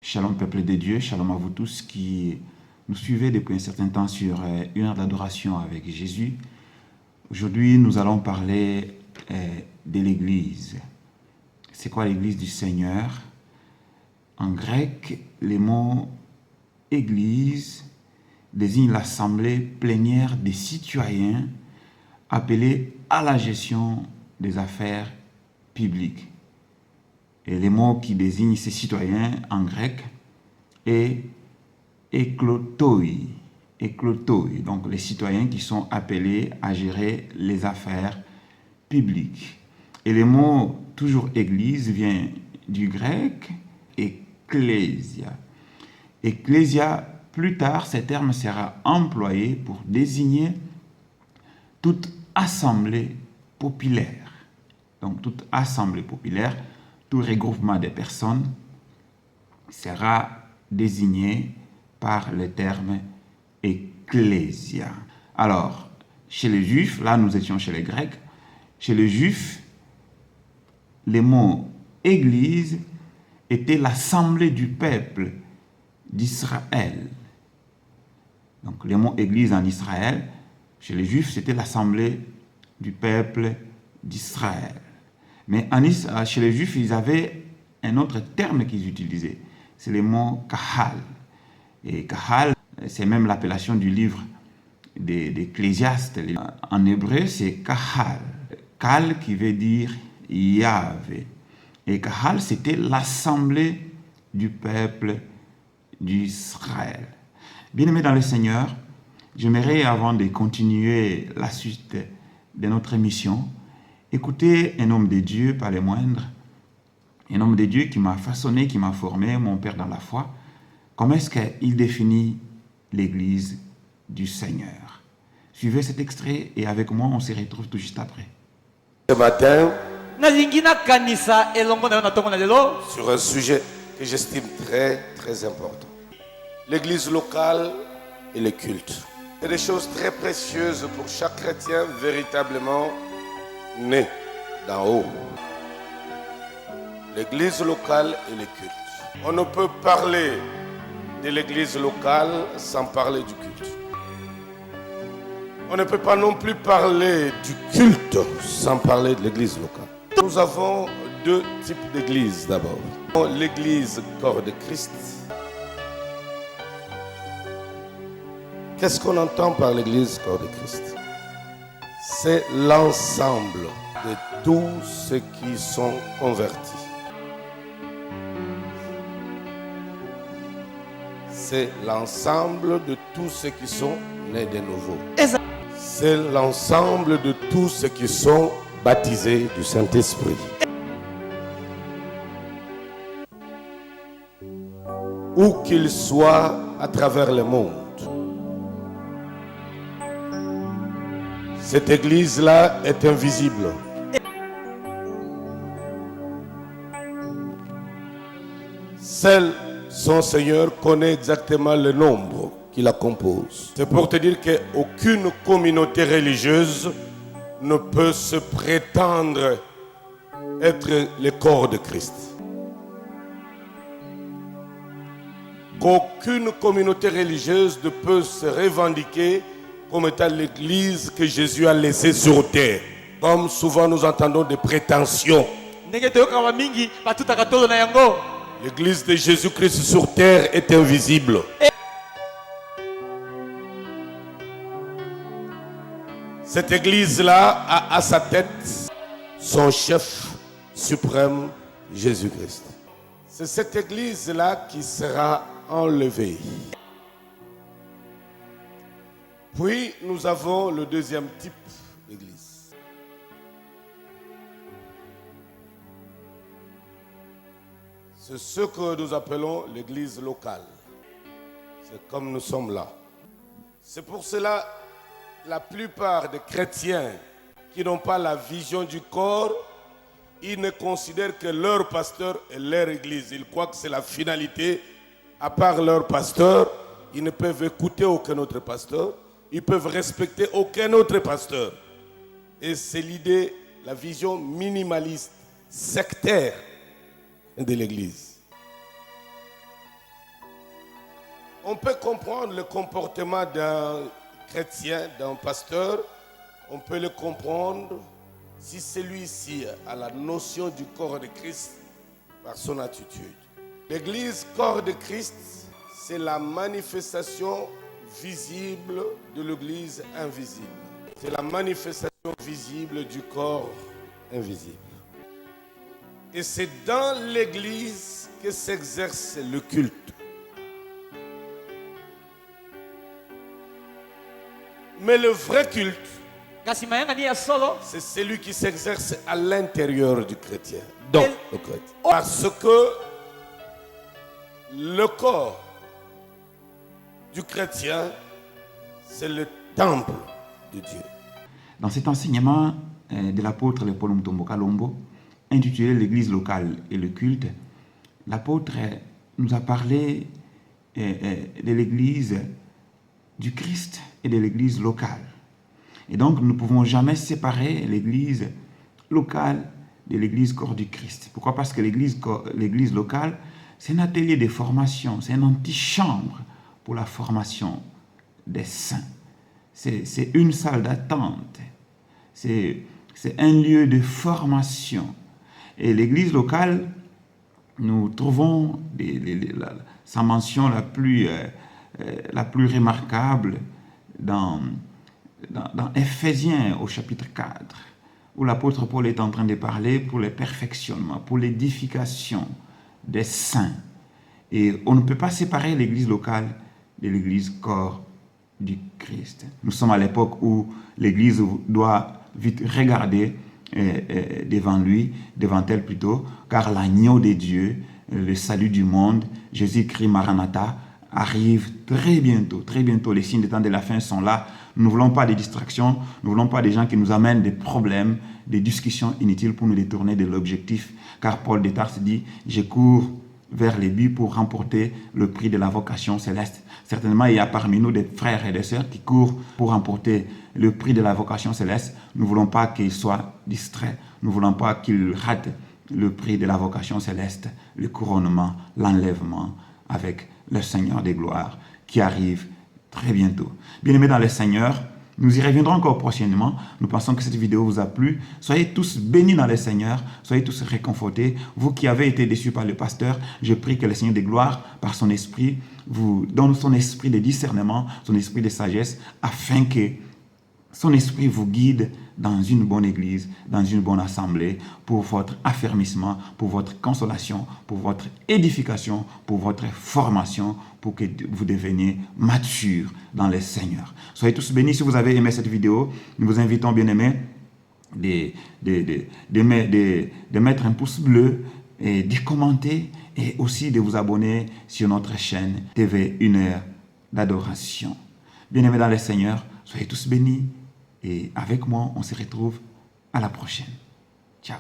Shalom peuple de Dieu, shalom à vous tous qui nous suivez depuis un certain temps sur une heure d'adoration avec Jésus. Aujourd'hui, nous allons parler de l'Église. C'est quoi l'Église du Seigneur? En grec, le mot « Église » désigne l'assemblée plénière des citoyens appelés à la gestion des affaires publiques. Et le mot qui désigne ces citoyens en grec est eklotoi. Eklotoi, donc les citoyens qui sont appelés à gérer les affaires publiques. Et le mot toujours église vient du grec ecclésia. Ecclésia, plus tard, ce terme sera employé pour désigner toute assemblée populaire. Donc toute assemblée populaire, tout regroupement de personnes sera désigné par le terme ecclésia. Alors, chez les Juifs, là nous étions chez les Grecs, chez les Juifs, le mot église était l'assemblée du peuple d'Israël. Donc le mot église en Israël, chez les Juifs, c'était l'assemblée du peuple d'Israël. Mais chez les Juifs, ils avaient un autre terme qu'ils utilisaient. C'est le mot kahal. Et kahal, c'est même l'appellation du livre d'Ecclésiaste. En hébreu, c'est kahal. Kal qui veut dire Yahvé. Et kahal, c'était l'assemblée du peuple d'Israël. Bien-aimés dans le Seigneur, j'aimerais, avant de continuer la suite de notre émission, écoutez un homme de Dieu, pas le moindre, un homme de Dieu qui m'a façonné, qui m'a formé, mon Père dans la foi. Comment est-ce qu'il définit l'Église du Seigneur? Suivez cet extrait et avec moi, on se retrouve tout juste après. Ce matin, sur un sujet que j'estime très, très important. L'Église locale et le culte. C'est des choses très précieuses pour chaque chrétien véritablement né d'en haut. L'église locale et le culte. On ne peut parler de l'église locale sans parler du culte. On ne peut pas non plus parler du culte sans parler de l'église locale. Nous avons deux types d'églises d'abord. L'église corps de Christ. Qu'est-ce qu'on entend par l'église corps de Christ? C'est l'ensemble de tous ceux qui sont convertis. C'est l'ensemble de tous ceux qui sont nés de nouveau. C'est l'ensemble de tous ceux qui sont baptisés du Saint-Esprit. Où qu'ils soient à travers le monde. Cette église-là est invisible. Seul son Seigneur connaît exactement le nombre qui la compose. C'est pour te dire qu'aucune communauté religieuse ne peut se prétendre être le corps de Christ. Qu'aucune communauté religieuse ne peut se revendiquer comme étant l'église que Jésus a laissée sur terre. Comme souvent nous entendons des prétentions. L'église de Jésus-Christ sur terre est invisible. Cette église-là a à sa tête son chef suprême, Jésus-Christ. C'est cette église-là qui sera enlevée. Puis nous avons le deuxième type d'église. C'est ce que nous appelons l'église locale. C'est comme nous sommes là. C'est pour cela la plupart des chrétiens qui n'ont pas la vision du corps, ils ne considèrent que leur pasteur et leur église. Ils croient que c'est la finalité. À part leur pasteur, ils ne peuvent écouter aucun autre pasteur. Ils peuvent respecter aucun autre pasteur. Et c'est l'idée, la vision minimaliste, sectaire de l'église. On peut comprendre le comportement d'un chrétien, d'un pasteur. On peut le comprendre si celui-ci a la notion du corps de Christ par son attitude. L'église corps de Christ, c'est la manifestation visible de l'église invisible. C'est la manifestation visible du corps invisible. Et c'est dans l'église que s'exerce le culte. Mais le vrai culte, c'est celui qui s'exerce à l'intérieur du chrétien. Donc, le chrétien. Parce que le corps du chrétien, c'est le temple de Dieu. Dans cet enseignement de l'apôtre Paul Mutombo Kalombo, intitulé l'église locale et le culte, l'apôtre nous a parlé de l'église du Christ et de l'église locale. Et donc, nous ne pouvons jamais séparer l'église locale de l'église corps du Christ. Pourquoi? Parce que l'église locale, c'est un atelier de formation, c'est une antichambre pour la formation des saints. C'est une salle d'attente, c'est un lieu de formation. Et l'église locale, nous trouvons sa mention la plus remarquable dans Éphésiens au chapitre 4, où l'apôtre Paul est en train de parler pour le perfectionnement, pour l'édification des saints. Et on ne peut pas séparer l'église locale de l'église corps du Christ. Nous sommes à l'époque où l'église doit vite regarder devant elle plutôt, car l'agneau de Dieu, le salut du monde, Jésus-Christ Maranatha, arrive très bientôt, très bientôt. Les signes des temps de la fin sont là. Nous ne voulons pas de distractions, nous ne voulons pas des gens qui nous amènent des problèmes, des discussions inutiles pour nous détourner de l'objectif. Car Paul de Tarse dit, je cours vers les buts pour remporter le prix de la vocation céleste. Certainement, il y a parmi nous des frères et des sœurs qui courent pour remporter le prix de la vocation céleste. Nous ne voulons pas qu'ils soient distraits. Nous ne voulons pas qu'ils ratent le prix de la vocation céleste, le couronnement, l'enlèvement avec le Seigneur des gloires qui arrive très bientôt. Bien-aimés dans le Seigneur, nous y reviendrons encore prochainement. Nous pensons que cette vidéo vous a plu. Soyez tous bénis dans le Seigneur. Soyez tous réconfortés. Vous qui avez été déçus par le pasteur, je prie que le Seigneur des gloires, par son esprit, vous donne son esprit de discernement, son esprit de sagesse, afin que son esprit vous guide dans une bonne église, dans une bonne assemblée, pour votre affermissement, pour votre consolation, pour votre édification, pour votre formation, pour que vous deveniez matures dans le Seigneur. Soyez tous bénis. Si vous avez aimé cette vidéo, nous vous invitons, bien-aimés, de mettre un pouce bleu et de commenter et aussi de vous abonner sur notre chaîne TV 1 heure d'adoration. Bien-aimés dans le Seigneur, soyez tous bénis. Et avec moi, on se retrouve à la prochaine. Ciao.